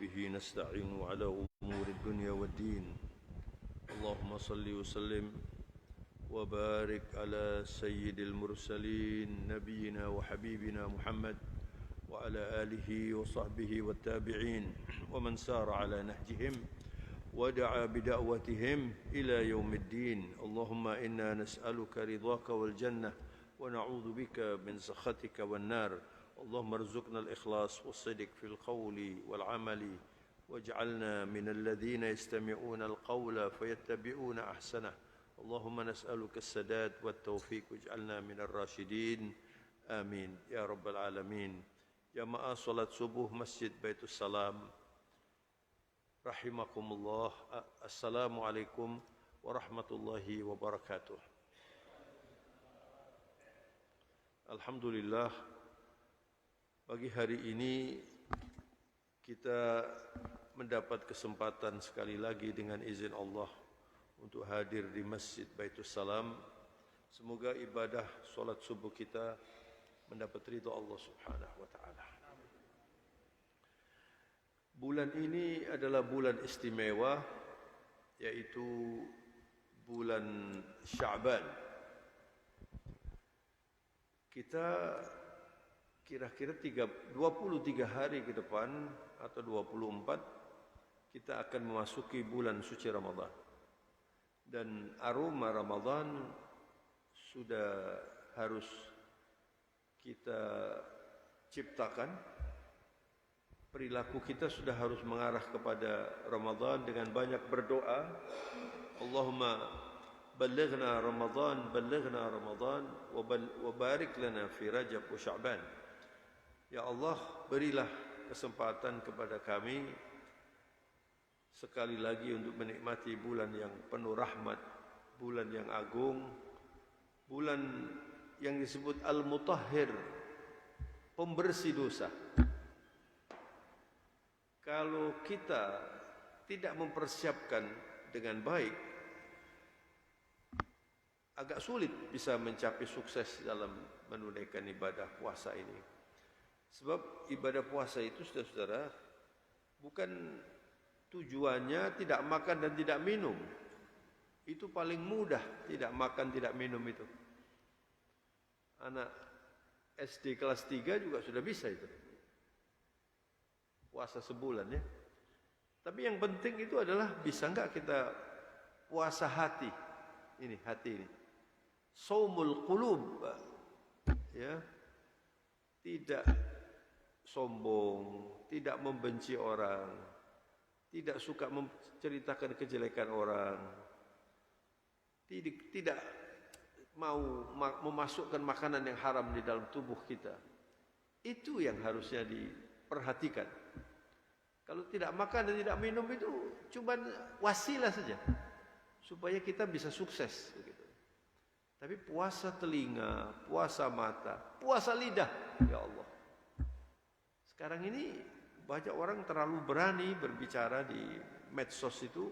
وبه نستعين على أمور الدنيا والدين. اللهم صل وسلم وبارك على سيد المرسلين نبينا وحبيبنا محمد وعلى آله وصحبه والتابعين ومن سار على نهجهم ودعا بدعوتهم إلى يوم الدين. اللهم إنا نسألك رضاك والجنة ونعوذ بك من سخطك والنار. اللهم ارزقنا الإخلاص والصدق في القول والعمل واجعلنا من الذين يستمعون القول فيتبعون أحسنه. اللهم نسألك السداد والتوفيق واجعلنا من الراشدين آمين يا رب العالمين. Jamaah salat subuh Masjid Baitus Salam rahimakumullah. Assalamualaikum warahmatullahi wabarakatuh. Alhamdulillah, pagi hari ini kita mendapat kesempatan sekali lagi dengan izin Allah untuk hadir di Masjid Baitus Salam. Semoga ibadah salat subuh kita mendapat ridha Allah Subhanahu wa taala. Bulan ini adalah bulan istimewa, yaitu bulan Sya'ban. Kita kira-kira 23 hari ke depan atau 24 kita akan memasuki bulan suci Ramadan. Dan aroma Ramadan sudah harus kita ciptakan. Perilaku kita sudah harus mengarah kepada Ramadan dengan banyak berdoa. Allahumma ballighna Ramadan, ballighna Ramadan wa barik lana fi Rajab wa Sya'ban. Ya Allah, berilah kesempatan kepada kami sekali lagi untuk menikmati bulan yang penuh rahmat, bulan yang agung, bulan yang disebut Al-Mutahhir, pembersih dosa. Kalau kita tidak mempersiapkan dengan baik, agak sulit bisa mencapai sukses dalam menunaikan ibadah puasa ini. Sebab ibadah puasa itu, saudara-saudara, bukan tujuannya tidak makan dan tidak minum. Itu paling mudah, tidak makan, tidak minum itu. Anak SD kelas 3 juga sudah bisa itu. Puasa sebulan ya. Tapi yang penting itu adalah bisa enggak kita puasa hati. Ini hati ini. Shaumul qulub. Ya. Tidak sombong, tidak membenci orang, tidak suka menceritakan kejelekan orang. Tidak mau memasukkan makanan yang haram di dalam tubuh kita. Itu yang harusnya diperhatikan. Kalau tidak makan dan tidak minum itu cuma wasilah saja supaya kita bisa sukses begitu. Tapi puasa telinga, puasa mata, puasa lidah, ya Allah. Sekarang ini banyak orang terlalu berani berbicara di medsos itu,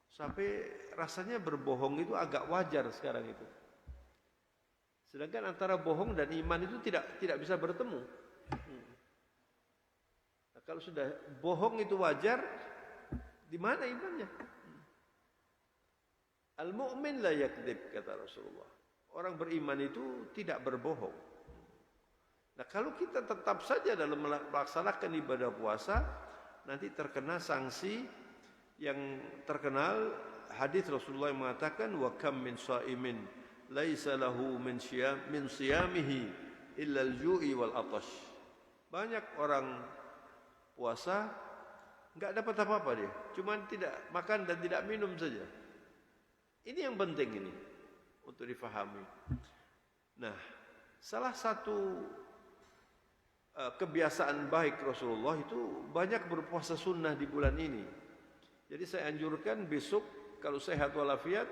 sampai rasanya berbohong itu agak wajar sekarang itu. Sedangkan antara bohong dan iman itu tidak bisa bertemu. Nah, kalau sudah bohong itu wajar, di mana imannya? Al-mu'min la yakdzib, kata Rasulullah. Orang beriman itu tidak berbohong. Nah, kalau kita tetap saja dalam melaksanakan ibadah puasa, nanti terkena sanksi yang terkenal. Hadis Rasulullah yang mengatakan, wa kam min shaimin laisa lahu min siyamihi illa al-ju'i wal atash. Banyak orang puasa enggak dapat apa-apa dia, cuma tidak makan dan tidak minum saja. Ini yang penting ini untuk difahami. Nah, salah satu kebiasaan baik Rasulullah itu banyak berpuasa sunnah di bulan ini. Jadi saya anjurkan besok kalau sehat walafiat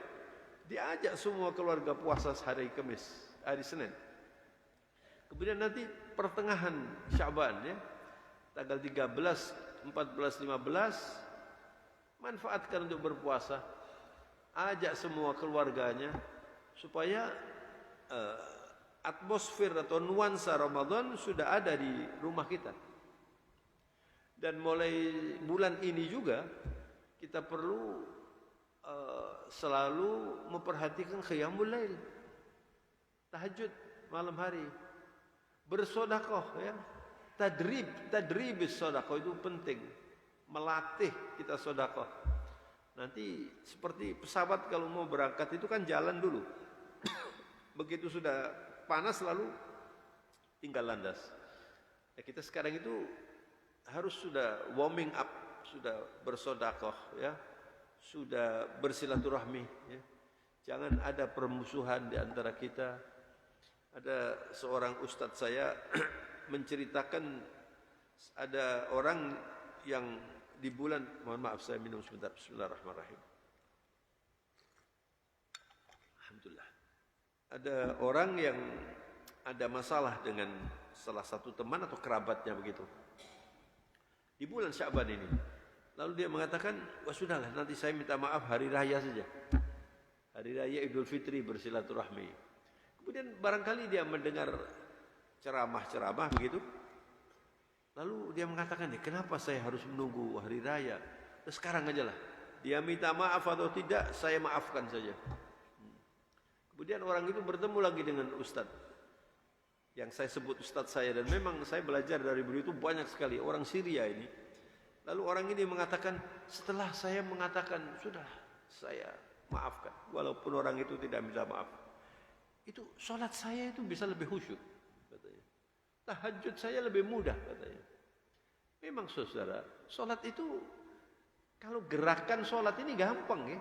diajak semua keluarga puasa hari Kamis, hari Senin. Kemudian nanti pertengahan Sya'ban ya, tanggal 13, 14, 15 manfaatkan untuk berpuasa. Ajak semua keluarganya supaya atmosfer atau nuansa Ramadan sudah ada di rumah kita. Dan mulai bulan ini juga kita perlu selalu memperhatikan qiyamul lail, tahajud malam hari, bersedekah ya. Tadrib sedekah itu penting, melatih kita sedekah. Nanti seperti pesawat kalau mau berangkat itu kan jalan dulu. Begitu sudah panas lalu tinggal landas. Ya, kita sekarang itu harus sudah warming up, sudah bersedekah ya, sudah bersilaturahmi ya. Jangan ada permusuhan di antara kita. Ada seorang ustadz saya menceritakan ada orang yang di bulan, mohon maaf saya minum sebentar, bismillahirrahmanirrahim. Alhamdulillah. Ada orang yang ada masalah dengan salah satu teman atau kerabatnya begitu. Di bulan Sya'ban ini. Lalu dia mengatakan, wah sudahlah nanti saya minta maaf hari raya saja. Hari raya Idul Fitri bersilaturahmi. Kemudian barangkali dia mendengar ceramah-ceramah begitu. Lalu dia mengatakan, kenapa saya harus menunggu hari raya? Sekarang aja lah. Dia minta maaf atau tidak, saya maafkan saja. Kemudian orang itu bertemu lagi dengan ustadz yang saya sebut ustadz saya, dan memang saya belajar dari beliau itu banyak sekali, orang Syria ini. Lalu orang ini mengatakan, setelah saya mengatakan sudah saya maafkan, walaupun orang itu tidak minta maaf, itu sholat saya itu bisa lebih khusyuk katanya. Tahajud saya lebih mudah katanya. Memang saudara, sholat itu kalau gerakan sholat ini gampang ya.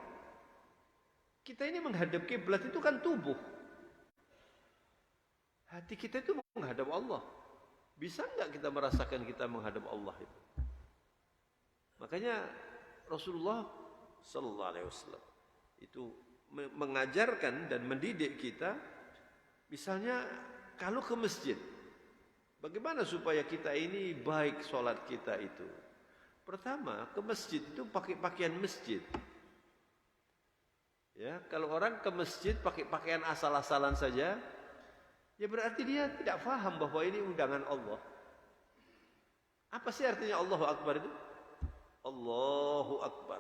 Kita ini menghadap kiblat itu kan tubuh. Hati kita itu menghadap Allah. Bisa enggak kita merasakan kita menghadap Allah itu? Makanya Rasulullah sallallahu alaihi wasallam itu mengajarkan dan mendidik kita, misalnya kalau ke masjid, bagaimana supaya kita ini baik sholat kita itu? Pertama, ke masjid itu pakai pakaian masjid. Ya, kalau orang ke masjid pakai pakaian asal-asalan saja, ya berarti dia tidak faham bahwa ini undangan Allah. Apa sih artinya Allahu Akbar itu? Allahu Akbar.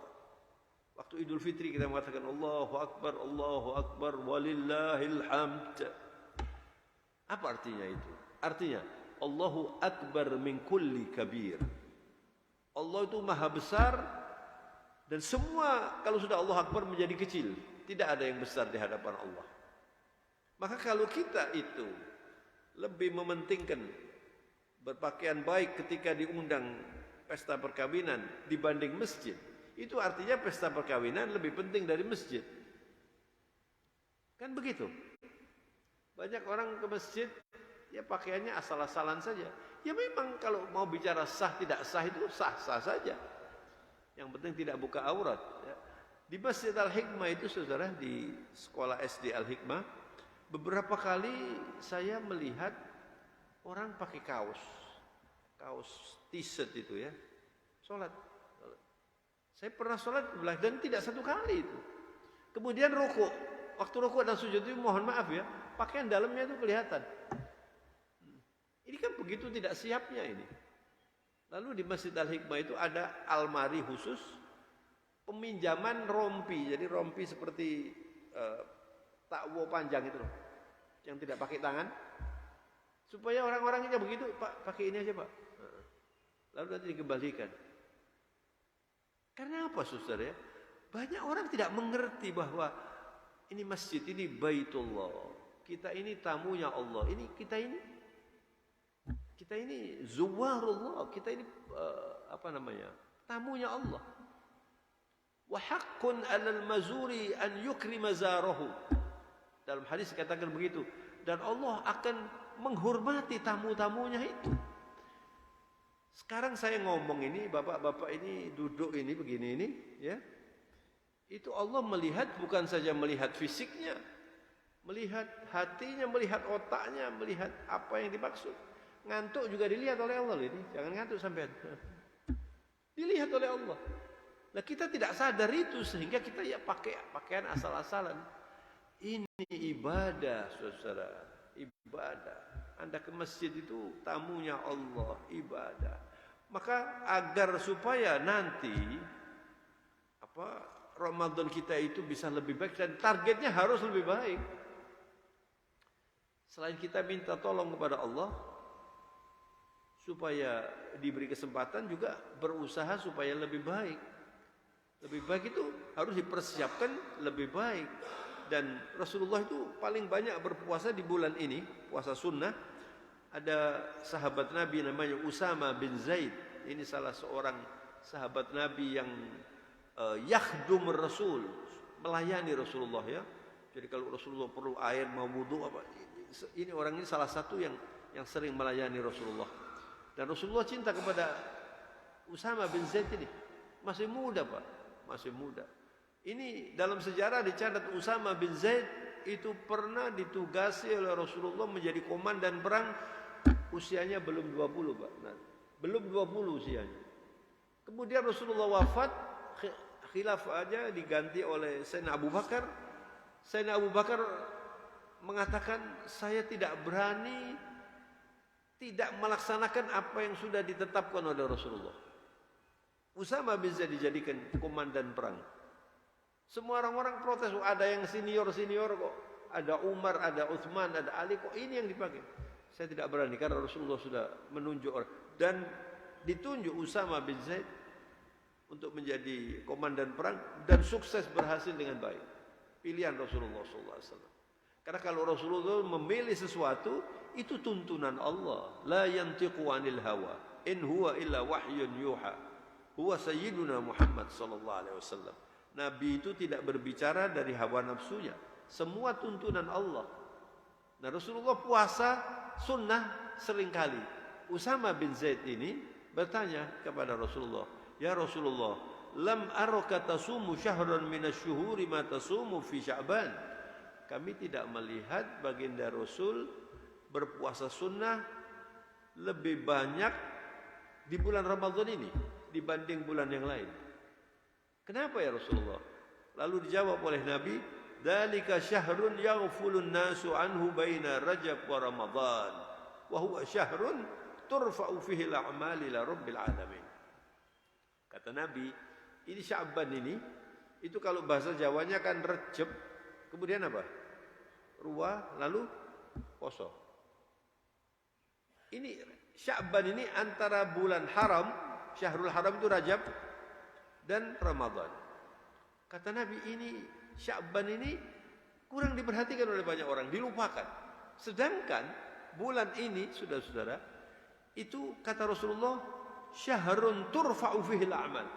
Waktu Idul Fitri kita mengatakan Allahu Akbar, walillahil hamd. Apa artinya itu? Artinya Allahu Akbar min kulli kabir. Allah itu maha besar, dan semua kalau sudah Allah Akbar menjadi kecil. Tidak ada yang besar di hadapan Allah. Maka kalau kita itu lebih mementingkan berpakaian baik ketika diundang pesta perkawinan dibanding masjid, itu artinya pesta perkawinan lebih penting dari masjid. Kan begitu? Banyak orang ke masjid, ya pakaiannya asal-asalan saja. Ya memang kalau mau bicara sah tidak sah itu sah-sah saja. Yang penting tidak buka aurat. Ya. Di Masjid Al-Hikmah itu saudara, di sekolah SD Al-Hikmah, beberapa kali saya melihat orang pakai kaos t-shirt itu ya, sholat. Saya pernah sholat dan tidak satu kali itu. Kemudian rukuk, waktu rukuk dan sujud itu mohon maaf ya, pakaian dalamnya itu kelihatan. Ini kan begitu tidak siapnya ini. Lalu di Masjid Al-Hikmah itu ada almari khusus peminjaman rompi. Jadi rompi seperti takwo panjang itu loh, yang tidak pakai tangan. Supaya orang-orangnya begitu, Pak, pakai ini aja Pak. Lalu nanti dikembalikan. Karena apa saudara ya? Banyak orang tidak mengerti bahwa ini masjid, ini baitullah. Kita ini tamunya Allah. Kita ini zuwarullah, kita ini tamunya Allah. Wa haqqun 'alal mazuri an yukrima zarahu. Dalam hadis dikatakan begitu, dan Allah akan menghormati tamu-tamunya itu. Sekarang saya ngomong ini, bapak-bapak ini duduk ini begini ini, ya. Itu Allah melihat, bukan saja melihat fisiknya, melihat hatinya, melihat otaknya, melihat apa yang dimaksud. Ngantuk juga dilihat oleh Allah ini. Jangan ngantuk sampai. Dilihat oleh Allah. Nah kita tidak sadar itu sehingga kita ya pakai pakaian asal-asalan. Ini ibadah, saudara. Ibadah. Anda ke masjid itu tamunya Allah, ibadah. Maka agar supaya nanti Ramadan kita itu bisa lebih baik dan targetnya harus lebih baik. Selain kita minta tolong kepada Allah supaya diberi kesempatan, juga berusaha supaya lebih baik. Lebih baik itu harus dipersiapkan lebih baik. Dan Rasulullah itu paling banyak berpuasa di bulan ini, puasa sunnah. Ada sahabat Nabi namanya Usama bin Zaid. Ini salah seorang sahabat Nabi yang yakhdum Rasul, melayani Rasulullah ya. Jadi kalau Rasulullah perlu air, mau wudu apa, ini orang ini salah satu yang sering melayani Rasulullah. Dan Rasulullah cinta kepada Usama bin Zaid ini. Masih muda, Pak. Masih muda. Ini dalam sejarah dicatat Usama bin Zaid itu pernah ditugasi oleh Rasulullah menjadi komandan perang. Usianya belum 20, Pak. Nah, belum 20 usianya. Kemudian Rasulullah wafat, khilafah aja diganti oleh Sayyidina Abu Bakar. Sayyidina Abu Bakar mengatakan, saya tidak berani tidak melaksanakan apa yang sudah ditetapkan oleh Rasulullah. Usama bin Zaid dijadikan komandan perang. Semua orang-orang protes, ada yang senior-senior kok. Ada Umar, ada Utsman, ada Ali, kok ini yang dipakai. Saya tidak berani karena Rasulullah sudah menunjuk orang. Dan ditunjuk Usama bin Zaid untuk menjadi komandan perang dan sukses berhasil dengan baik. Pilihan Rasulullah SAW. Karena kalau Rasulullah memilih sesuatu, itu tuntunan Allah. La yantiqu anil hawa, in huwa illa wahyun yuha. Huwa sayyiduna Muhammad sallallahu alaihi wasallam. Nabi itu tidak berbicara dari hawa nafsunya. Semua tuntunan Allah. Nah, Rasulullah puasa sunnah seringkali. Usama bin Zaid ini bertanya kepada Rasulullah, ya Rasulullah, lam araka tasumu syahran minasy-syuhuri ma tasumu fi Sya'ban. Kami tidak melihat baginda Rasul berpuasa sunnah lebih banyak di bulan Ramadan ini dibanding bulan yang lain. Kenapa ya Rasulullah? Lalu dijawab oleh Nabi, dzalika syahrun yaghfulun nasu anhu baina Rajab wa Ramadan, wa huwa syahrun turfa'u fihi al-a'mal ila rabbil alamin. Kata Nabi, ini Sya'ban ini, itu kalau bahasa Jawanya kan Rejab, kemudian apa? Ruwa, lalu poso. Ini Sya'ban ini antara bulan haram, Syahrul Haram itu Rajab dan Ramadan. Kata Nabi, ini Sya'ban ini kurang diperhatikan oleh banyak orang, dilupakan. Sedangkan bulan ini, saudara-saudara, itu kata Rasulullah, syahrun turfa'u fihi al-a'mal.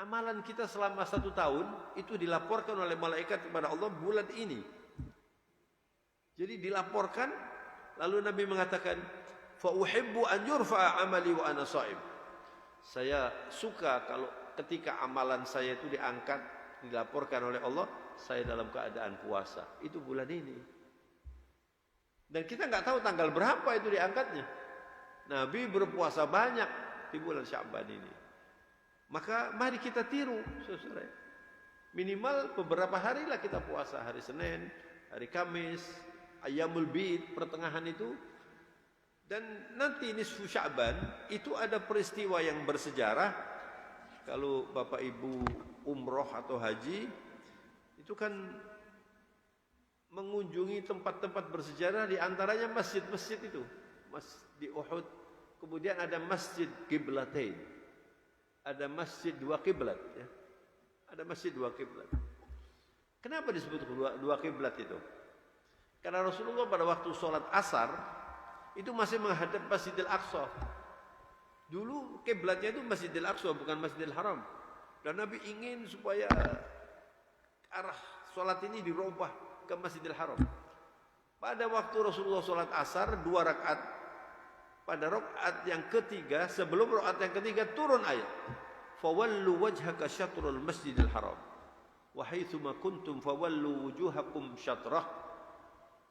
Amalan kita selama 1 tahun itu dilaporkan oleh malaikat kepada Allah bulan ini. Jadi dilaporkan, lalu Nabi mengatakan, fa uhibbu an yurfa'a amali wa ana sha'im. Saya suka kalau ketika amalan saya itu diangkat, dilaporkan oleh Allah, saya dalam keadaan puasa. Itu bulan ini. Dan kita nggak tahu tanggal berapa itu diangkatnya. Nabi berpuasa banyak di bulan Sya'ban ini. Maka mari kita tiru, saudara. Minimal beberapa hari lah kita puasa. Hari Senin, hari Kamis, Ayyamul Bid, pertengahan itu. Dan nanti nisfu Sya'ban itu ada peristiwa yang bersejarah. Kalau Bapak Ibu umroh atau haji, itu kan mengunjungi tempat-tempat bersejarah, di antaranya masjid-masjid itu. Di Uhud, kemudian ada Masjid Qiblatain. Ada masjid 2 kiblat ya. Ada masjid 2 kiblat. Kenapa disebut 2 kiblat itu? Karena Rasulullah pada waktu sholat asar itu masih menghadap Masjidil Aqsa. Dulu kiblatnya itu Masjidil Aqsa, bukan Masjidil Haram. Dan Nabi ingin supaya arah sholat ini dirubah ke Masjidil Haram. Pada waktu Rasulullah sholat asar 2 rakaat, pada rakaat yang ketiga, sebelum rakaat yang ketiga turun ayat, fawallu wajhaka syatrul masjidil haram wa haitsuma kuntum fawallu wujuhakum syatrah.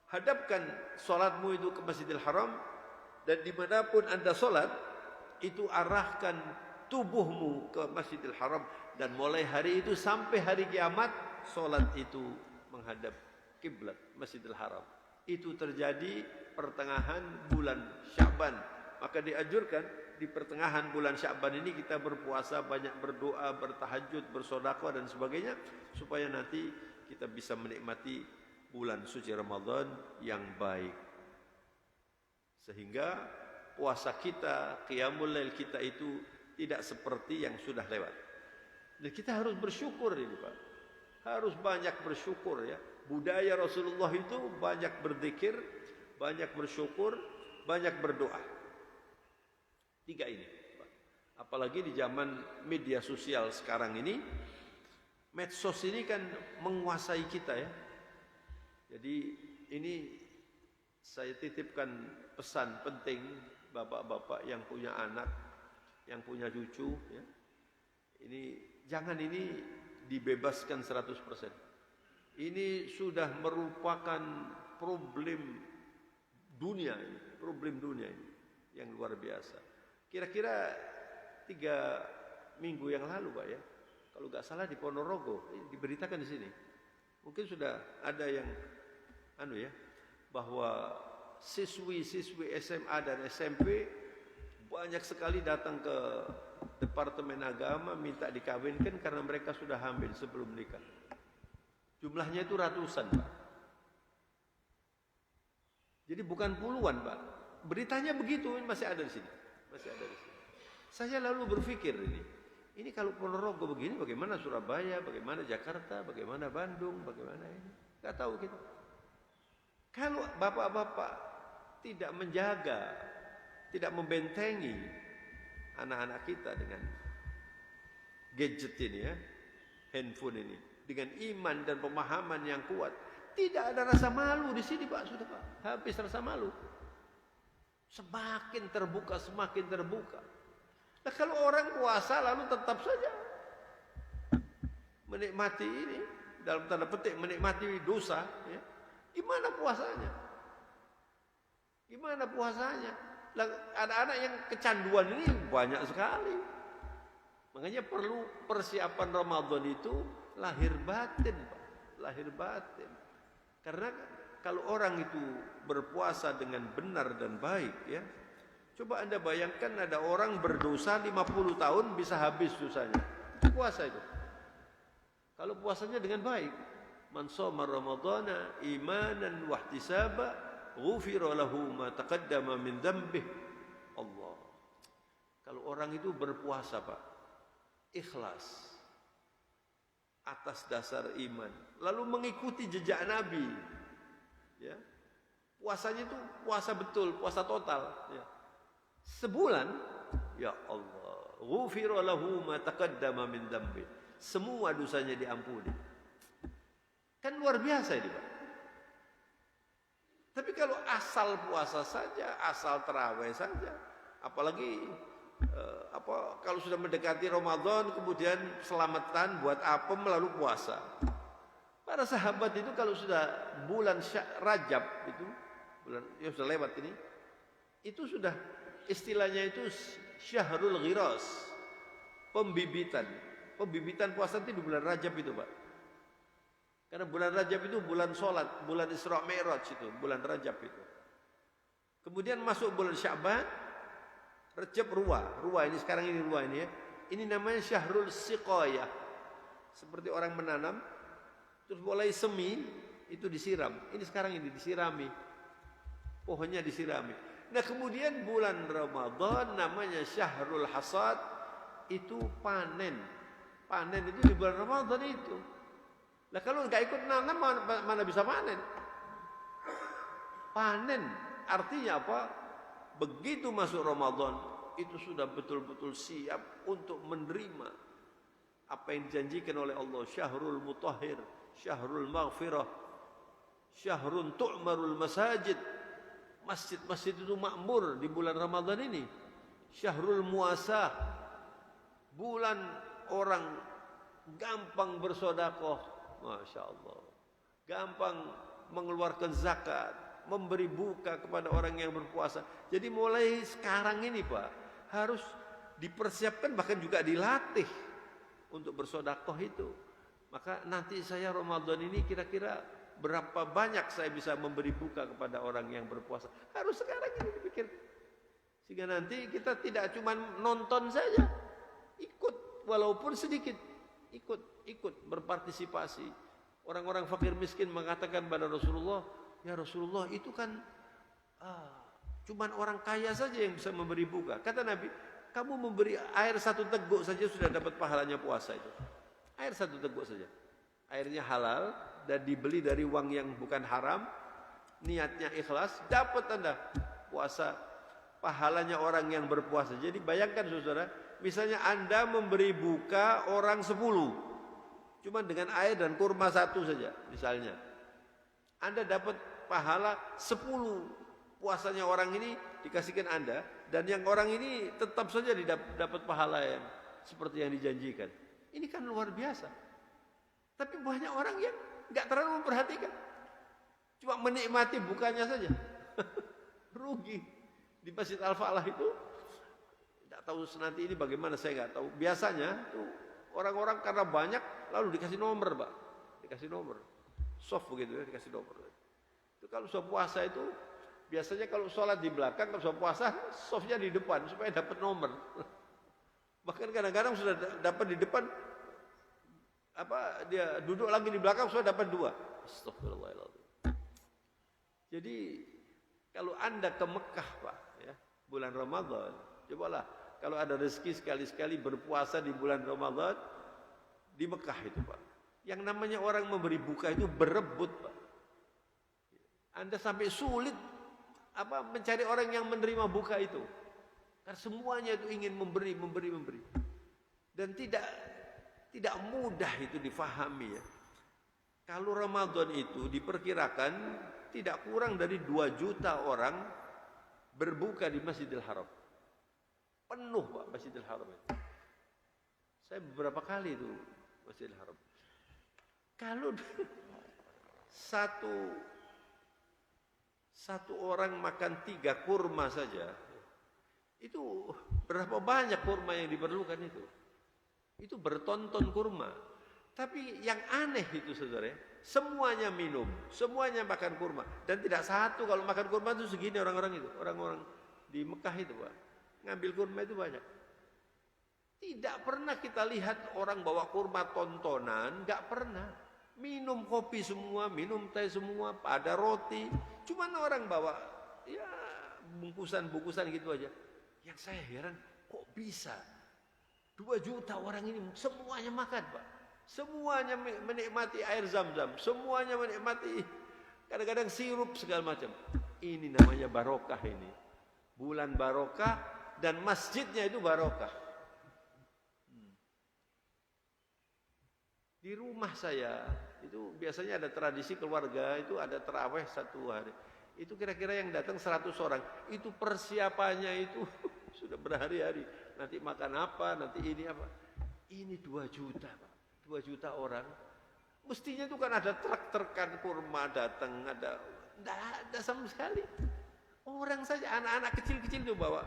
Hadapkan salatmu itu ke Masjidil Haram, dan dimanapun anda salat itu arahkan tubuhmu ke Masjidil Haram, dan mulai hari itu sampai hari kiamat salat itu menghadap kiblat Masjidil Haram. Itu terjadi pertengahan bulan Sya'ban. Maka dianjurkan di pertengahan bulan Sya'ban ini kita berpuasa, banyak berdoa, bertahajud, bersedekah dan sebagainya, supaya nanti kita bisa menikmati bulan suci Ramadan yang baik. Sehingga puasa kita, qiyamul lail kita itu tidak seperti yang sudah lewat. Dan kita harus bersyukur ini Pak. Harus banyak bersyukur ya. Budaya Rasulullah itu banyak berzikir, banyak bersyukur, banyak berdoa. 3 ini Pak. Apalagi di zaman media sosial sekarang ini, medsos ini kan menguasai kita ya. Jadi ini saya titipkan pesan penting bapak-bapak yang punya anak, yang punya cucu ya. Ini jangan ini dibebaskan 100%. Ini sudah merupakan problem dunia ini, yang luar biasa. Kira-kira 3 minggu yang lalu Pak ya, kalau nggak salah di Ponorogo diberitakan di sini. Mungkin sudah ada yang bahwa siswi-siswi SMA dan SMP banyak sekali datang ke Departemen Agama minta dikawinkan karena mereka sudah hamil sebelum nikah. Jumlahnya itu ratusan Pak. Jadi bukan puluhan Pak. Beritanya begitu, masih ada di sini. Saya lalu berpikir ini kalau Ponorogo begini, bagaimana Surabaya, bagaimana Jakarta, bagaimana Bandung, bagaimana ini? Nggak tahu kita. Kalau bapak-bapak tidak menjaga, tidak membentengi anak-anak kita dengan gadget ini ya, handphone ini, dengan iman dan pemahaman yang kuat, tidak ada rasa malu di sini Pak, sudah Pak, habis rasa malu. Semakin terbuka. Nah kalau orang puasa lalu tetap saja menikmati ini, dalam tanda petik menikmati dosa ya, gimana puasanya? Anak-anak yang kecanduan ini banyak sekali. Makanya perlu persiapan Ramadan itu lahir batin Pak. Karena kalau orang itu berpuasa dengan benar dan baik ya, coba Anda bayangkan ada orang berdosa 50 tahun bisa habis dosanya. Itu puasa itu. Kalau puasanya dengan baik, man shoma ramadhana imanan wa ihtisaba ghufira lahu ma taqaddama min dzambih. Allah. Kalau orang itu berpuasa Pak, ikhlas atas dasar iman, lalu mengikuti jejak Nabi ya. Puasanya itu puasa betul, puasa total ya. Sebulan ya Allah, ghufira lahu ma taqaddama min dzambih. Semua dosanya diampuni. Kan luar biasa ini Pak. Tapi kalau asal puasa saja, asal terawih saja, apalagi kalau sudah mendekati Ramadan kemudian selamatan buat apem lalu puasa. Para sahabat itu kalau sudah bulan Rajab itu, bulan yang sudah lewat ini, itu sudah istilahnya itu syahrul ghiras, pembibitan. Pembibitan puasa itu di bulan Rajab itu Pak. Karena bulan Rajab itu bulan sholat, bulan Isra Mi'raj itu, bulan Rajab itu. Kemudian masuk bulan Sya'ban, Rajab Ruwa ini sekarang ini Ruwa ini ya. Ini namanya syahrul siqayah. Seperti orang menanam, terus mulai semi, itu disiram. Ini sekarang ini disirami. Pohonnya disirami. Nah kemudian bulan Ramadan namanya syahrul hasad, itu panen. Panen itu di bulan Ramadan itu. Nah kalau nggak ikut nanam mana bisa panen? Panen artinya apa? Begitu masuk Ramadan itu sudah betul-betul siap untuk menerima apa yang dijanjikan oleh Allah. Syahrul mutahhir, syahrul maghfirah, syahrun tu'marul masajid. Masjid-masjid itu makmur di bulan Ramadan ini. Syahrul muasah, bulan orang gampang bersedekah, masya Allah, gampang mengeluarkan zakat, memberi buka kepada orang yang berpuasa. Jadi mulai sekarang ini Pak harus dipersiapkan, bahkan juga dilatih untuk bersedekah itu. Maka nanti saya Ramadan ini kira-kira berapa banyak saya bisa memberi buka kepada orang yang berpuasa. Harus sekarang ini dipikir. Sehingga nanti kita tidak cuma nonton saja, ikut walaupun sedikit, ikut berpartisipasi. Orang-orang fakir miskin mengatakan pada Rasulullah, ya Rasulullah itu kan cuman orang kaya saja yang bisa memberi buka. Kata Nabi, kamu memberi air 1 teguk saja sudah dapat pahalanya puasa itu. Air 1 teguk saja. Airnya halal dan dibeli dari uang yang bukan haram, niatnya ikhlas, dapat Anda puasa, pahalanya orang yang berpuasa. Jadi bayangkan saudara, misalnya Anda memberi buka orang 10, cuma dengan air dan kurma 1 saja misalnya, Anda dapat pahala 10 puasanya orang ini dikasihkan Anda, dan yang orang ini tetap saja dapat pahala yang seperti yang dijanjikan. Ini kan luar biasa. Tapi banyak orang yang nggak terlalu memperhatikan, cuma menikmati bukanya saja. Rugi. Di Masjid Al-Falah itu, tidak tahu nanti ini bagaimana, saya nggak tahu. Biasanya tuh orang-orang karena banyak lalu dikasih nomor, Pak. Dikasih nomor. Soft begitu ya, dikasih nomor. Itu kalau sudah puasa itu, biasanya kalau sholat di belakang, kalau sudah puasa, softnya di depan supaya dapat nomor. Bahkan kadang-kadang sudah dapat di depan, dia duduk lagi di belakang sudah dapat 2. Astagfirullahaladzim. Jadi kalau Anda ke Mekah, Pak, ya, bulan Ramadan, cobalah kalau ada rezeki sekali-sekali berpuasa di bulan Ramadan di Mekah itu, Pak. Yang namanya orang memberi buka itu berebut, Pak. Anda sampai sulit mencari orang yang menerima buka itu. Karena semuanya itu ingin memberi. Dan tidak mudah itu difahami ya. Kalau Ramadan itu diperkirakan tidak kurang dari 2 juta orang berbuka di Masjidil Haram. Penuh, Pak, Masjidil Haram itu. Saya beberapa kali itu Masjidil Haram. Kalau satu orang makan 3 kurma saja, itu berapa banyak kurma yang diperlukan itu? Itu bertonton kurma. Tapi yang aneh itu saudara, semuanya minum, semuanya makan kurma. Dan tidak satu, kalau makan kurma itu segini orang-orang itu. Orang-orang di Mekah itu, Pak, ngambil kurma itu banyak. Tidak pernah kita lihat orang bawa kurma tontonan, nggak pernah. Minum kopi semua, minum teh semua, ada roti. Cuman orang bawa ya bungkusan-bungkusan gitu aja. Yang saya heran, kok bisa 2 juta orang ini semuanya makan, Pak. Semuanya menikmati air zam-zam, semuanya menikmati kadang-kadang sirup segala macam. Ini namanya barokah ini. Bulan barokah dan masjidnya itu barokah. Di rumah saya itu biasanya ada tradisi keluarga, itu ada tarawih 1 hari. Itu kira-kira yang datang 100 orang. Itu persiapannya itu sudah berhari-hari. Nanti makan apa, nanti ini apa. Ini 2 juta, Pak. 2 juta orang. Mestinya itu kan ada truk-trukan kurma datang, tidak ada sama sekali. Orang saja, anak-anak kecil-kecil itu bawa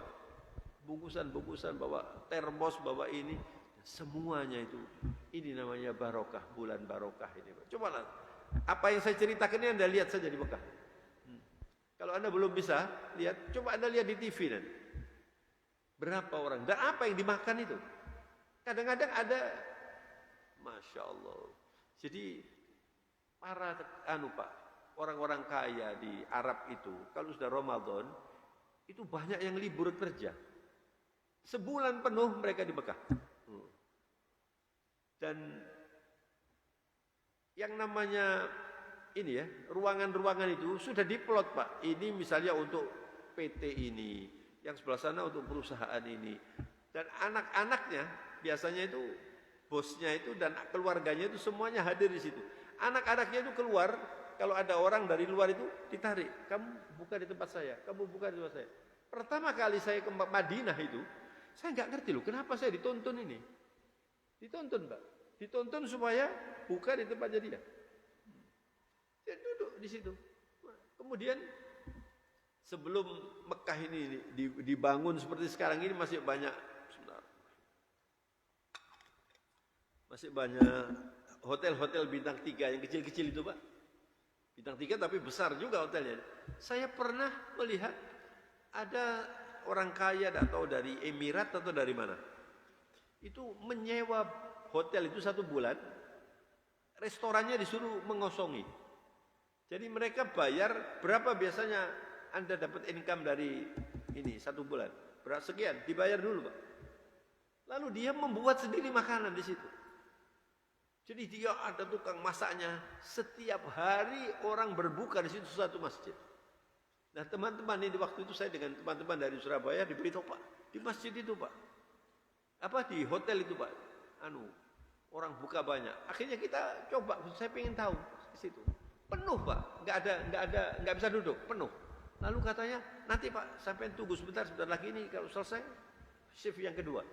bungkusan-bungkusan, bawa termos, bawa ini. Semuanya itu. Ini namanya barokah, bulan barokah ini, Pak. Coba lah, apa yang saya ceritakan ini Anda lihat saja di Mekah. Kalau Anda belum bisa lihat, coba Anda lihat di TV nanti. Berapa orang dan apa yang dimakan itu? Kadang-kadang ada, Masya Allah. Jadi para Pak, orang-orang kaya di Arab itu, kalau sudah Ramadan, itu banyak yang libur kerja. Sebulan penuh mereka di Mekah. Dan yang namanya ini ya, ruangan-ruangan itu sudah diplot, Pak. Ini misalnya untuk PT ini, yang sebelah sana untuk perusahaan ini. Dan anak-anaknya biasanya itu bosnya itu dan keluarganya itu semuanya hadir di situ. Anak-anaknya itu keluar, kalau ada orang dari luar itu ditarik. Kamu buka di tempat saya, kamu buka di tempat saya. Pertama kali saya ke Madinah itu, saya nggak ngerti loh, kenapa saya ditonton ini. Ditonton, Pak. Ditonton supaya buka di tempatnya dia. Dia duduk di situ. Kemudian sebelum Mekah ini dibangun seperti sekarang ini masih banyak hotel-hotel bintang 3 yang kecil-kecil itu, Pak. Bintang 3 tapi besar juga hotelnya. Saya pernah melihat ada orang kaya, tidak tahu dari Emirat atau dari mana. Itu menyewa hotel itu 1 bulan, restorannya disuruh mengosongi. Jadi mereka bayar berapa biasanya Anda dapat income dari ini 1 bulan. Berapa sekian, dibayar dulu Pak. Lalu dia membuat sendiri makanan di situ. Jadi dia ada tukang masaknya. Setiap hari orang berbuka di situ satu masjid. Nah teman-teman ini waktu itu saya dengan teman-teman dari Surabaya diberitahu Pak, di masjid itu Pak, apa di hotel itu Pak, orang buka banyak. Akhirnya kita coba, saya pengen tahu di situ. Penuh Pak, nggak bisa duduk, penuh. Lalu katanya nanti Pak sampai tunggu sebentar lagi ini kalau selesai shift yang kedua.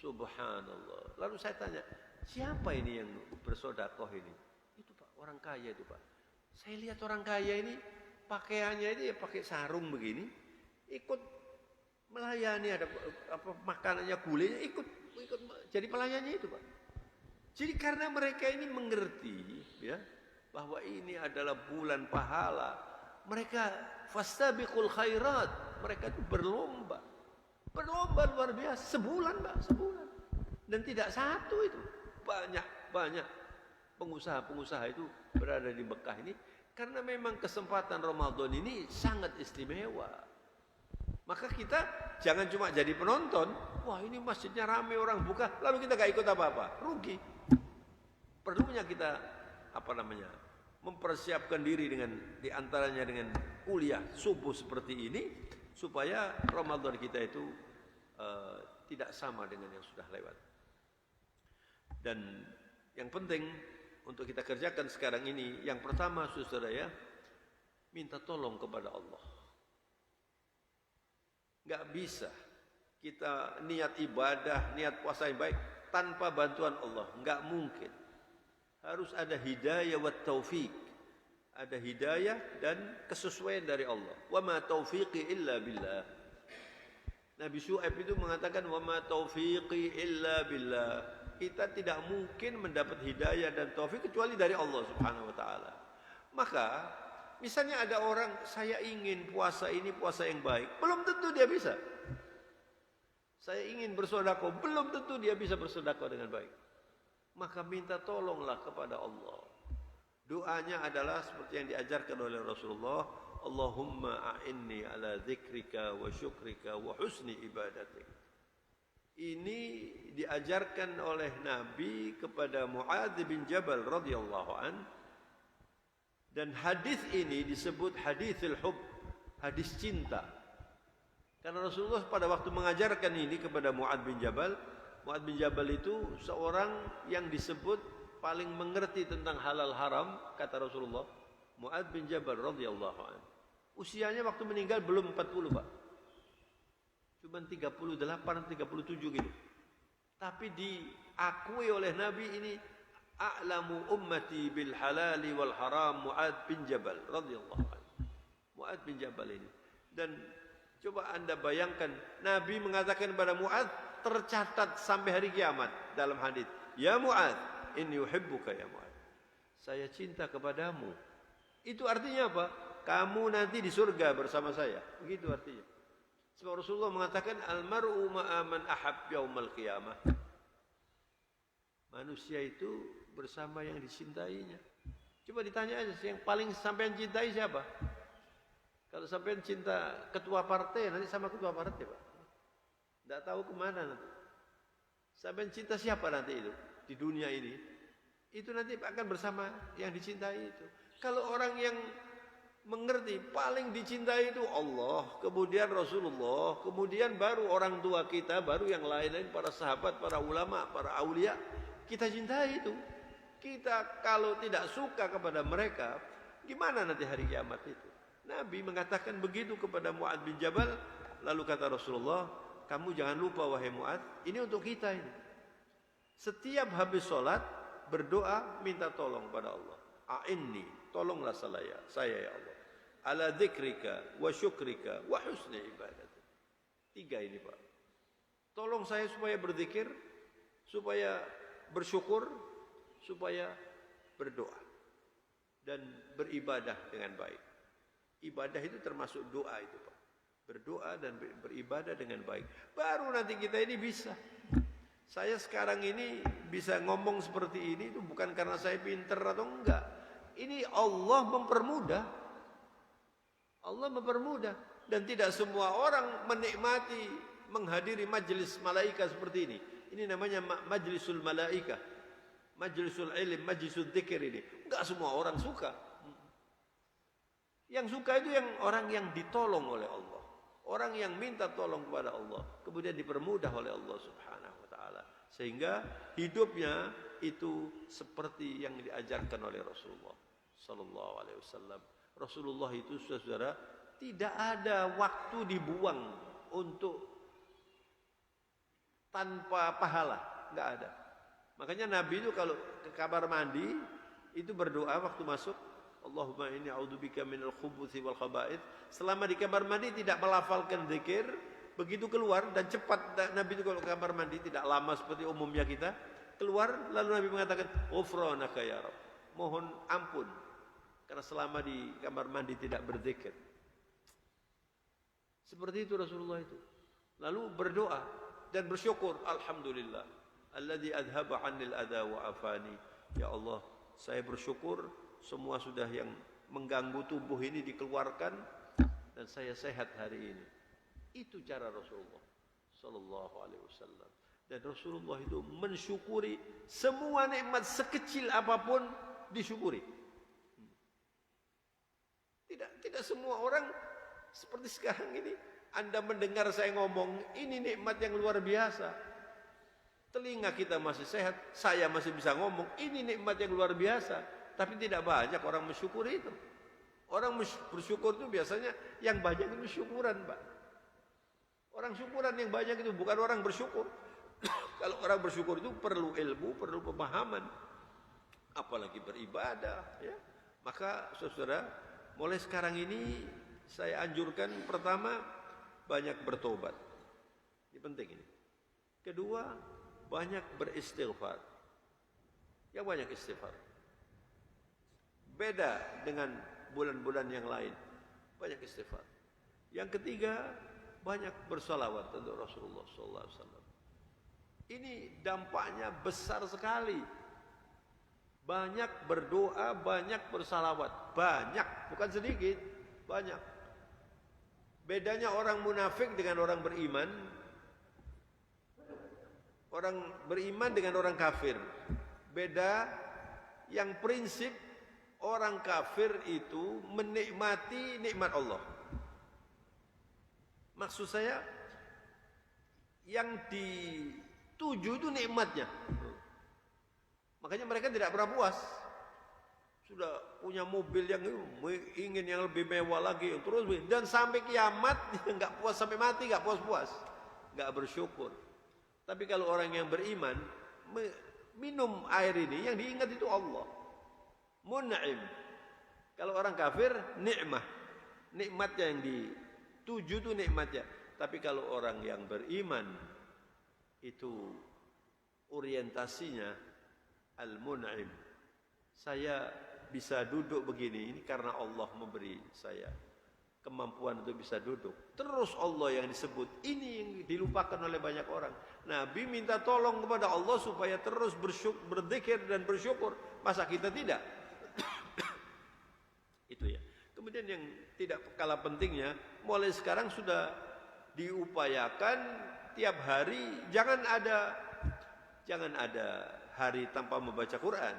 Subhanallah. Lalu saya tanya, siapa ini yang bersedekah ini? Itu Pak, orang kaya itu Pak. Saya lihat orang kaya ini pakaiannya ini ya pakai sarung begini, ikut melayani, ada apa makanannya gulenya, ikut jadi pelayannya itu Pak. Jadi karena mereka ini mengerti ya bahwa ini adalah bulan pahala, mereka fastabiqul khairat, mereka itu berlomba luar biasa, sebulan Pak, sebulan. Dan tidak satu itu, banyak pengusaha-pengusaha itu berada di Mekah ini. Karena memang kesempatan Ramadan ini sangat istimewa. Maka kita jangan cuma jadi penonton. Wah ini masjidnya ramai orang buka, lalu kita gak ikut apa-apa, rugi. Perlunya kita mempersiapkan diri dengan diantaranya dengan kuliah subuh seperti ini, supaya Ramadan kita itu tidak sama dengan yang sudah lewat. Dan yang penting untuk kita kerjakan sekarang ini, yang pertama saudara ya, minta tolong kepada Allah. Gak bisa kita niat ibadah, niat puasa yang baik tanpa bantuan Allah, gak mungkin. Harus ada hidayah wa taufik, ada hidayah dan kesesuaian dari Allah. Wa ma taufiqi illa billah. Nabi Syuaib itu mengatakan wa ma taufiqi illa billah. Kita tidak mungkin mendapat hidayah dan taufik kecuali dari Allah Subhanahu wa taala. Maka misalnya ada orang, saya ingin puasa ini puasa yang baik, belum tentu dia bisa. Saya ingin bersedekah, belum tentu dia bisa bersedekah dengan baik. Maka minta tolonglah kepada Allah. Doanya adalah seperti yang diajarkan oleh Rasulullah, Allahumma a'inni ala dzikrika wa syukrika wa husni ibadatik. Ini diajarkan oleh Nabi kepada Muadz bin Jabal radhiyallahu an, dan hadis ini disebut haditsul hub, hadis cinta. Karena Rasulullah pada waktu mengajarkan ini kepada Muadz bin Jabal itu seorang yang disebut paling mengerti tentang halal haram, kata Rasulullah. Muadz bin Jabal radhiyallahu an, usianya waktu meninggal belum 40 Pak, cuma 38, 37 gitu. Tapi diakui oleh Nabi ini a'lamu ummati bil halali wal haram Muadz bin Jabal radhiyallahu anhu. Muadz bin Jabal ini. Dan coba Anda bayangkan, Nabi mengatakan kepada Muadz, tercatat sampai hari kiamat dalam hadis, ya Muadz, inni uhibbuka ya Muadz. Saya cinta kepadamu. Itu artinya apa? Kamu nanti di surga bersama saya. Begitu artinya. Sebab Rasulullah mengatakan almar'u ma'a man ahab yaumal qiyamah. Manusia itu bersama yang disintainya. Coba ditanya aja, yang paling sampean cintai siapa? Kalau sampean cinta ketua partai, nanti sama ketua partai Pak. Tidak tahu kemana nanti. Sampean cinta siapa nanti itu di dunia ini? Itu nanti akan bersama yang dicintai itu. Kalau orang yang mengerti paling dicintai itu Allah, kemudian Rasulullah, kemudian baru orang tua kita, baru yang lain-lain, para sahabat, para ulama, para aulia, kita cintai itu. Kita kalau tidak suka kepada mereka, gimana nanti hari kiamat itu? Nabi mengatakan begitu kepada Muadz bin Jabal. Lalu kata Rasulullah, kamu jangan lupa wahai Muadz, ini untuk kita ini. Setiap habis sholat berdoa minta tolong pada Allah. A'inni, tolonglah saya ya Allah. Ala dzikrika wa syukrika wa husni ibadatik. 3 ini Pak. Tolong saya supaya berzikir, supaya bersyukur, supaya berdoa dan beribadah dengan baik. Ibadah itu termasuk doa itu Pak. berdoa dan beribadah dengan baik. Baru nanti kita ini bisa. Saya sekarang ini bisa ngomong seperti ini itu bukan karena saya pinter atau enggak. Ini Allah mempermudah. Allah mempermudah. Dan tidak semua orang menikmati menghadiri majelis malaikat seperti ini. Ini namanya majlisul malaikah. Majlisul ilm, majlisul dzikir ini. Enggak semua orang suka. Yang suka itu yang orang yang ditolong oleh Allah. Orang yang minta tolong kepada Allah. Kemudian dipermudah oleh Allah subhanahu wa ta'ala. Sehingga hidupnya itu seperti yang diajarkan oleh Rasulullah sallallahu alaihi wasallam. Rasulullah itu saudara tidak ada waktu dibuang untuk tanpa pahala, enggak ada. Makanya Nabi itu kalau ke kamar mandi itu berdoa waktu masuk, Allahumma inni a'udzubika minal khubuthi wal khaba'ith. Selama di kamar mandi tidak melafalkan zikir, begitu keluar dan cepat. Nabi itu kalau ke kamar mandi tidak lama seperti umumnya kita. Keluar lalu Nabi mengatakan, "Ghufranaka ya Rabb." Mohon ampun karena selama di kamar mandi tidak berzikir. Seperti itu Rasulullah itu. Lalu berdoa dan bersyukur, alhamdulillah alladzi adhaba 'anil adha wa afani. Ya Allah, saya bersyukur semua sudah yang mengganggu tubuh ini dikeluarkan dan saya sehat hari ini. Itu cara Rasulullah sallallahu alaihi wasallam. Dan Rasulullah itu mensyukuri semua nikmat sekecil apapun disyukuri. Tidak semua orang seperti sekarang ini. Anda mendengar saya ngomong, ini nikmat yang luar biasa. Telinga kita masih sehat, saya masih bisa ngomong, ini nikmat yang luar biasa. Tapi tidak banyak orang mensyukuri itu. Orang bersyukur itu biasanya yang banyak itu syukuran, Pak. Orang syukuran yang banyak itu bukan orang bersyukur. Kalau orang bersyukur itu perlu ilmu, perlu pemahaman, apalagi beribadah, ya. Maka saudara, mulai sekarang ini saya anjurkan pertama banyak bertobat. Ini penting ini. Kedua, banyak beristighfar. Yang banyak istighfar. Beda dengan bulan-bulan yang lain. Banyak istighfar. Yang ketiga, banyak bersalawat untuk Rasulullah SAW. Ini dampaknya besar sekali. Banyak berdoa, banyak bersalawat. Banyak, bukan sedikit. Banyak. Bedanya orang munafik dengan orang beriman. Orang beriman dengan orang kafir. Beda yang prinsip. Orang kafir itu menikmati nikmat Allah. Maksud saya, yang dituju itu nikmatnya. Makanya mereka tidak pernah puas. Sudah punya mobil yang ingin yang lebih mewah lagi, terus dan sampai kiamat nggak puas, sampai mati nggak puas-puas, nggak bersyukur. Tapi kalau orang yang beriman minum air ini, yang diingat itu Allah. Mun'im. Kalau orang kafir, nikmah. Nikmatnya yang dituju itu nikmatnya. Tapi kalau orang yang beriman, itu orientasinya al-mun'im. Saya bisa duduk begini, ini karena Allah memberi saya kemampuan untuk bisa duduk. Terus Allah yang disebut, ini yang dilupakan oleh banyak orang. Nabi minta tolong kepada Allah supaya terus berzikir dan bersyukur. Masa kita tidak? Itu ya. Kemudian yang tidak kalah pentingnya, mulai sekarang sudah diupayakan tiap hari jangan ada hari tanpa membaca Quran.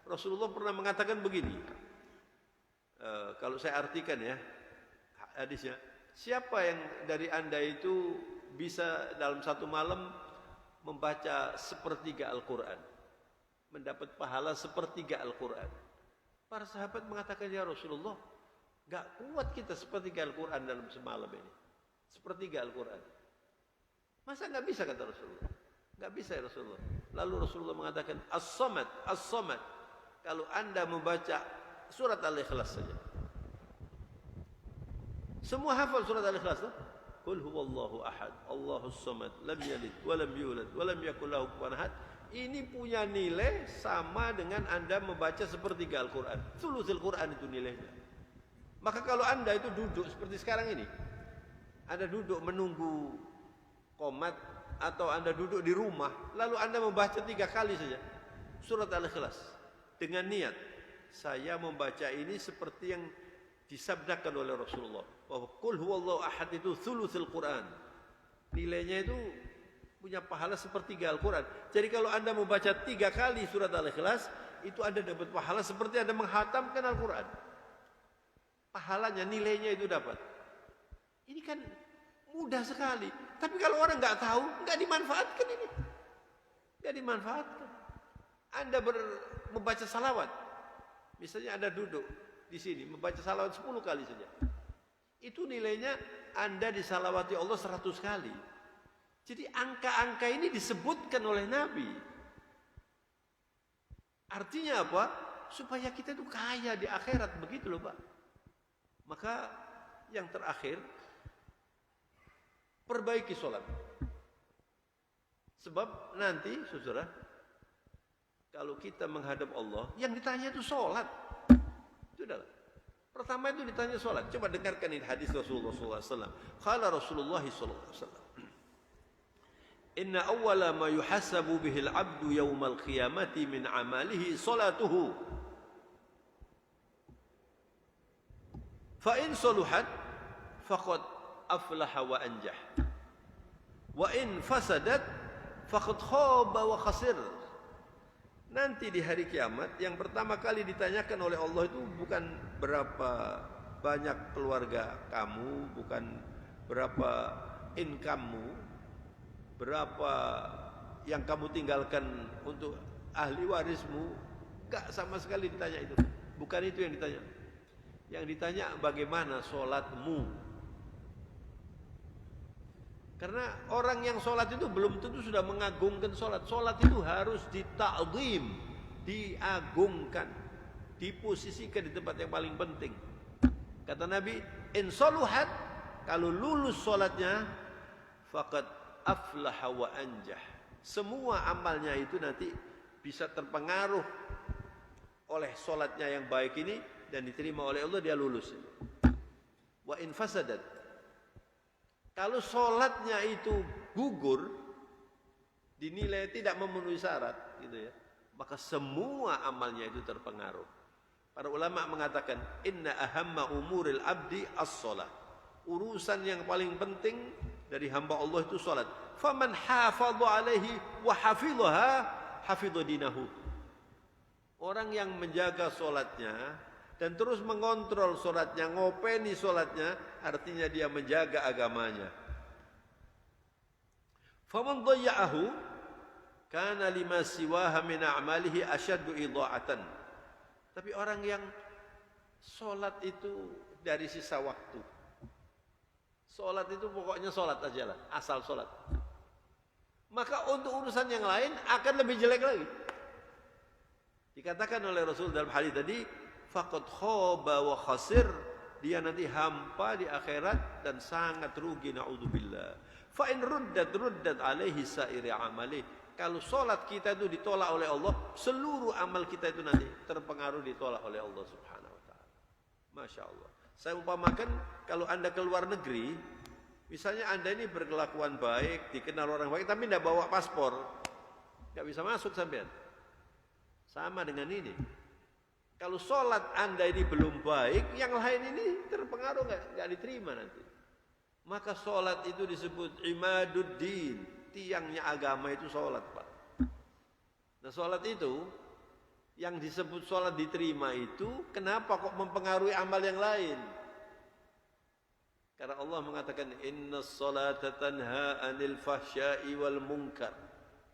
Rasulullah pernah mengatakan begini. Kalau saya artikan ya hadisnya, siapa yang dari Anda itu bisa dalam satu malam membaca sepertiga Al-Quran, mendapat pahala sepertiga Al-Quran? Para sahabat mengatakan, ya Rasulullah, gak kuat kita sepertiga Al-Quran dalam semalam ini. Sepertiga Al-Quran. Masa gak bisa, kata Rasulullah? Gak bisa ya Rasulullah. Lalu Rasulullah mengatakan, As-Samad, As-Samad. Kalau Anda membaca surat Al-Ikhlas saja. Semua hafal surat Al-Ikhlas. Qul huwallahu ahad, Allahus samad, lam yalid, walam yulad, walam yakul lahu kufuwan ahad. Ini punya nilai sama dengan Anda membaca sepertiga Al-Quran. Thuluthul Quran itu nilainya. Maka kalau Anda itu duduk seperti sekarang ini, Anda duduk menunggu qomat atau Anda duduk di rumah, lalu Anda membaca 3 kali saja surat Al-Ikhlas dengan niat, saya membaca ini seperti yang disabdakan oleh Rasulullah, bahwa qul huwallahu ahad itu thuluthul Quran. Nilainya itu punya pahala sepertiga Al-Quran. Jadi kalau Anda membaca 3 kali surat Al-Ikhlas, itu Anda dapat pahala seperti Anda menghatamkan Al-Quran. Pahalanya, nilainya itu dapat. Ini kan mudah sekali. Tapi kalau orang nggak tahu, nggak dimanfaatkan ini. Nggak dimanfaatkan. Anda membaca salawat. Misalnya Anda duduk di sini, membaca salawat 10 kali saja. Itu nilainya Anda disalawati Allah 100 kali. Jadi angka-angka ini disebutkan oleh Nabi. Artinya apa? Supaya kita itu kaya di akhirat, begitu loh Pak. Maka yang terakhir, perbaiki sholat. Sebab nanti, saudara, kalau kita menghadap Allah, yang ditanya itu sholat. Itu adalah. Pertama itu ditanya sholat. Coba dengarkan ini hadis Rasulullah SAW. Qala Rasulullah SAW. Inna awwala ma yuhasabu bihil abdu yawmal qiyamati min amalihi salatuhu. Fa in saluhat faqad aflaha wa anjah. Wa in fasadat faqad khaba wa khasir. Nanti di hari kiamat yang pertama kali ditanyakan oleh Allah itu bukan berapa banyak keluarga kamu, bukan berapa income-mu, berapa yang kamu tinggalkan untuk ahli warismu, enggak sama sekali ditanya itu. Bukan itu yang ditanya. Yang ditanya bagaimana sholatmu. Karena orang yang sholat itu belum tentu sudah mengagungkan sholat. Sholat itu harus dita'zim, diagungkan, diposisikan di tempat yang paling penting. Kata Nabi, in saluhat, kalau lulus sholatnya, faqad aflaha wa anjah. Semua amalnya itu nanti bisa terpengaruh oleh sholatnya yang baik ini dan diterima oleh Allah, dia lulus. Wa in fasadat, kalau sholatnya itu gugur, dinilai tidak memenuhi syarat, gitu ya, maka semua amalnya itu terpengaruh. Para ulama mengatakan, inna ahamma umuril abdi as-sholah. Urusan yang paling penting dari hamba Allah itu sholat. Faman hafadhu alaihi wa hafidhaha hafidhu dinahu. Orang yang menjaga sholatnya dan terus mengontrol sholatnya, ngopeni sholatnya, artinya dia menjaga agamanya. Faman dhayya'ahu kana lima siwaha min a'malihi asyaddu idha'atan. Tapi orang yang sholat itu dari sisa waktu, sholat itu pokoknya sholat aja lah, asal sholat, maka untuk urusan yang lain akan lebih jelek lagi. Dikatakan oleh Rasul dalam hadis tadi, faqad khaba wa khasir, dia nanti hampa di akhirat dan sangat rugi, naudzubillah. Fa in ruddat alaihi sa'iri amali. Kalau salat kita itu ditolak oleh Allah, seluruh amal kita itu nanti terpengaruh, ditolak oleh Allah Subhanahu wa taala. Masya Allah. Saya umpamakan kalau Anda ke luar negeri, misalnya Anda ini berkelakuan baik, dikenal orang baik, tapi tidak bawa paspor, tidak bisa masuk sampean. Sama dengan ini. Kalau sholat Anda ini belum baik, yang lain ini terpengaruh, nggak diterima nanti. Maka sholat itu disebut imaduddin, tiangnya agama itu sholat, Pak. Nah sholat itu, yang disebut sholat diterima itu, kenapa kok mempengaruhi amal yang lain? Karena Allah mengatakan, inna sholata tanha anil fahsya'i wal munkar,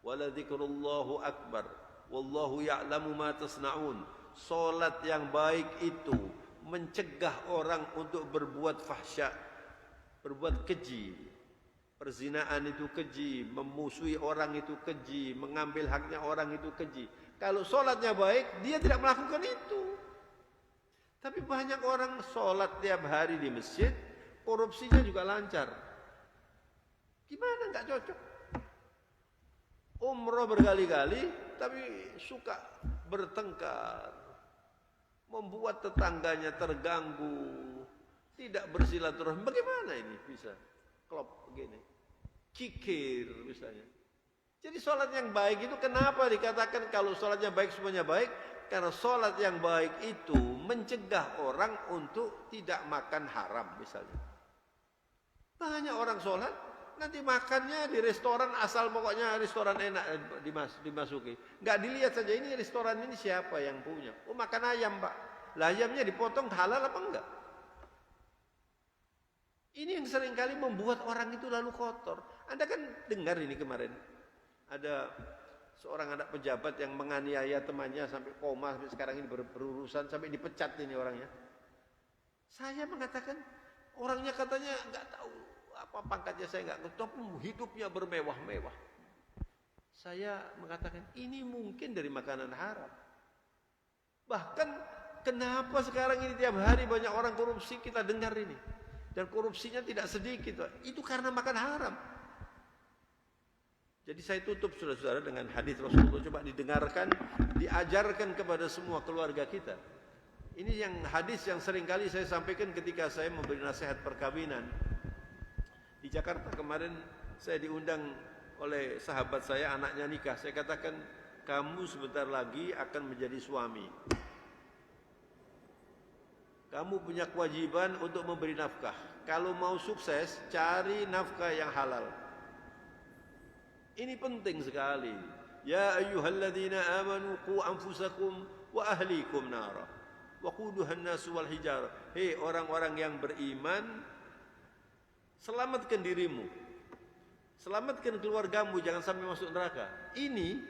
wala dzikrullahu akbar, wallahu ya'lamu ma tasna'un. Salat yang baik itu mencegah orang untuk berbuat fahsya, berbuat keji. Perzinaan itu keji, memusuhi orang itu keji, mengambil haknya orang itu keji. Kalau salatnya baik, dia tidak melakukan itu. Tapi banyak orang salat tiap hari di masjid, korupsinya juga lancar. Gimana nggak cocok? Umroh berkali-kali, tapi suka bertengkar, membuat tetangganya terganggu, tidak bersilaturahmi. Bagaimana ini bisa? klop begini. Kikir misalnya. Jadi sholat yang baik itu kenapa dikatakan kalau sholatnya baik semuanya baik? Karena sholat yang baik itu mencegah orang untuk tidak makan haram misalnya. Banyak orang sholat nanti makannya di restoran asal pokoknya restoran enak dimasuki. Nggak dilihat saja ini restoran ini siapa yang punya. Oh makan ayam pak. Lah ayamnya dipotong halal apa enggak? Ini yang seringkali membuat orang itu lalu kotor. Anda kan dengar ini kemarin. Ada seorang anak pejabat yang menganiaya temannya sampai koma, sampai sekarang ini berurusan, sampai dipecat ini orangnya. Saya mengatakan, orangnya katanya nggak tahu apa pangkatnya, saya nggak tahu, hidupnya bermewah-mewah. Saya mengatakan, ini mungkin dari makanan haram. Bahkan, kenapa sekarang ini tiap hari banyak orang korupsi, kita dengar ini. Dan korupsinya tidak sedikit, itu karena makan haram. Jadi saya tutup saudara-saudara dengan hadis Rasulullah, coba didengarkan, diajarkan kepada semua keluarga kita. Ini yang hadis yang seringkali saya sampaikan ketika saya memberi nasihat perkawinan. Di Jakarta kemarin saya diundang oleh sahabat saya, anaknya nikah. Saya katakan, kamu sebentar lagi akan menjadi suami. Kamu punya kewajiban untuk memberi nafkah. Kalau mau sukses, cari nafkah yang halal. Ini penting sekali. Ya ayyuhalladzina amanu qu anfusakum wa ahlikum nara. Wa quduhan nasu wal hijarah. Hei orang-orang yang beriman, selamatkan dirimu. Selamatkan keluargamu jangan sampai masuk neraka. Ini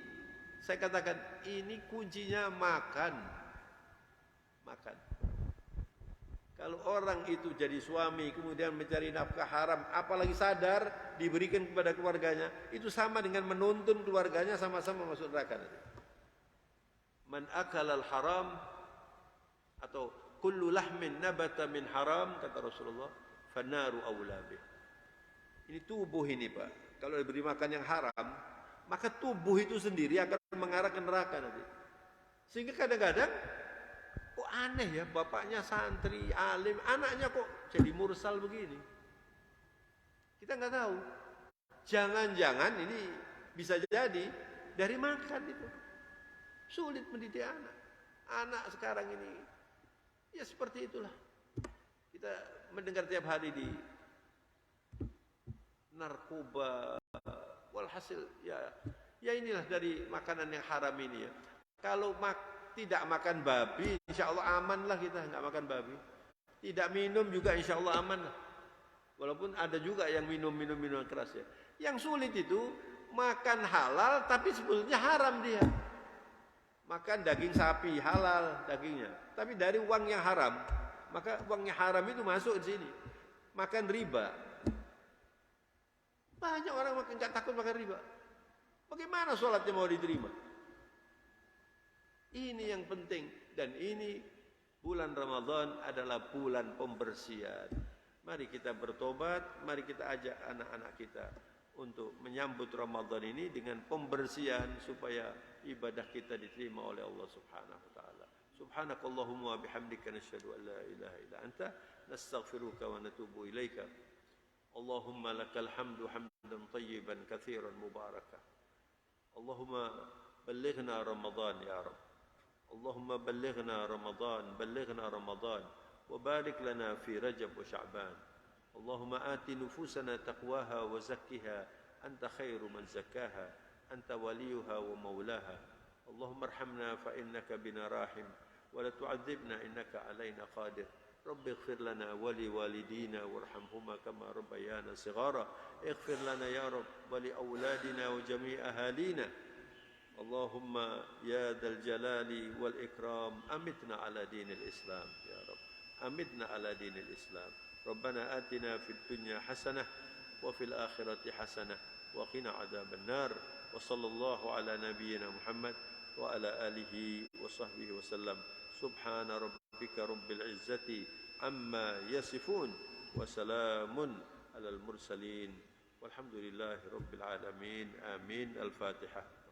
saya katakan, ini kuncinya makan. Makan. Kalau orang itu jadi suami kemudian mencari nafkah haram, apalagi sadar diberikan kepada keluarganya, itu sama dengan menuntun keluarganya sama-sama masuk neraka nanti. Man akalal haram atau kullu lahmin nabata min haram, kata Rasulullah, fannaru aula bih. Ini tubuh ini Pak, kalau diberi makan yang haram, maka tubuh itu sendiri akan mengarah ke neraka nanti. Sehingga kadang-kadang kok aneh ya, bapaknya santri, alim, anaknya kok jadi mursal begini. Kita nggak tahu. Jangan-jangan ini bisa jadi dari makan itu. Sulit mendidik anak. Anak sekarang ini, ya seperti itulah. Kita mendengar tiap hari di narkoba, walhasil ya inilah dari makanan yang haram ini ya. Kalau tidak makan babi, insya Allah aman lah kita, nggak makan babi. Tidak minum juga insya Allah aman lah. Walaupun ada juga yang minum minuman keras ya. Yang sulit itu makan halal tapi sebetulnya haram dia. Makan daging sapi halal dagingnya, tapi dari uang yang haram. Maka uang yang haram itu masuk di sini. Makan riba. Banyak orang nggak takut makan riba. Bagaimana sholatnya mau diterima? Ini yang penting, dan ini bulan Ramadan adalah bulan pembersihan. Mari kita bertobat, mari kita ajak anak-anak kita untuk menyambut Ramadan ini dengan pembersihan supaya ibadah kita diterima oleh Allah Subhanahu wa taala. Subhanakallahumma wa bihamdika nasyhadu an la ilaha illa anta nastaghfiruka wa natubu ilaika. Allahumma lakal hamdu hamdan tayyiban katsiran mubarakah. Allahumma ballighna Ramadan ya Rabb. اللهم بلغنا رمضان وبارك لنا في رجب وشعبان. اللهم آت نفوسنا تقواها وزكها أنت خير من زكاها أنت وليها ومولاها. اللهم ارحمنا فإنك بنا راحم ولا تعذبنا إنك علينا قادر. رب اغفر لنا ولوالدينا وارحمهما كما ربيانا صغارا. اغفر لنا يا رب ولأولادنا وجميع أهالينا. اللهم يا ذا الجلال والإكرام أمتنا على دين الإسلام يا رب. أمتنا على دين الإسلام. ربنا آتنا في الدنيا حسنة وفي الآخرة حسنة وقنا عذاب النار. وصلى الله على نبينا محمد وعلى آله وصحبه وسلم. سبحان ربك رب العزة عما يصفون وسلام على المرسلين والحمد لله رب العالمين. آمين. الفاتحة.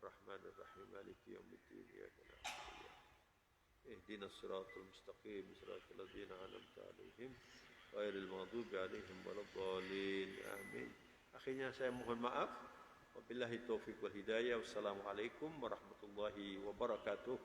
الرحمن الرحيم مالك يوم الدين إياك نعبد وإياك نستعين اهدنا الصراط المستقيم صراط الذين أنعمت عليهم ghairil maghdubi 'alaihim waladdallin. Amin. Akhirnya saya mohon maaf. Wabillahi taufiq wal hidayah. Wassalamualaikum warahmatullahi wabarakatuh.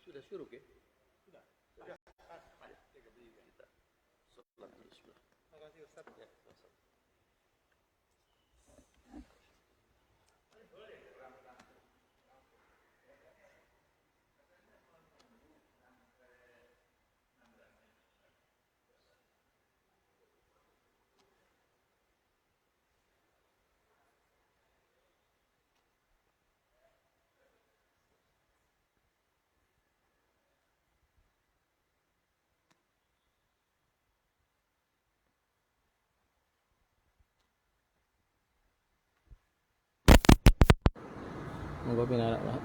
Sudah suruh ke? Sudah. Sudah. Kita salat bismillah. Terima kasih Ustaz. Ya, Ustaz. Monggo pinarak Pak.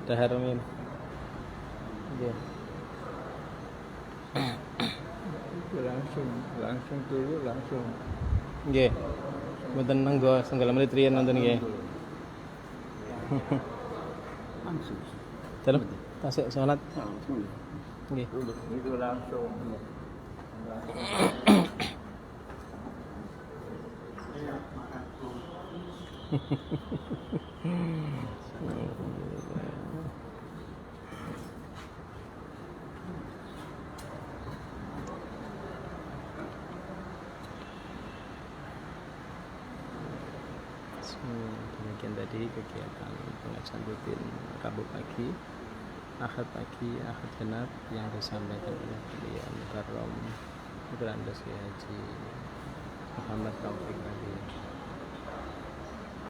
Dahar min. Nggih. langsung dulu langsung Nggih. Mboten nenggo setengah menit riyen nonton nggih. langsung Dalam tasik salat. langsung Nggih. itu langsung Demikian tadi kegiatan pengajian rutin Rabu pagi, Ahad pagi, Ahad genap yang disampaikan oleh beliau Mukarram Grand Haji Muhammad Taufik Ali.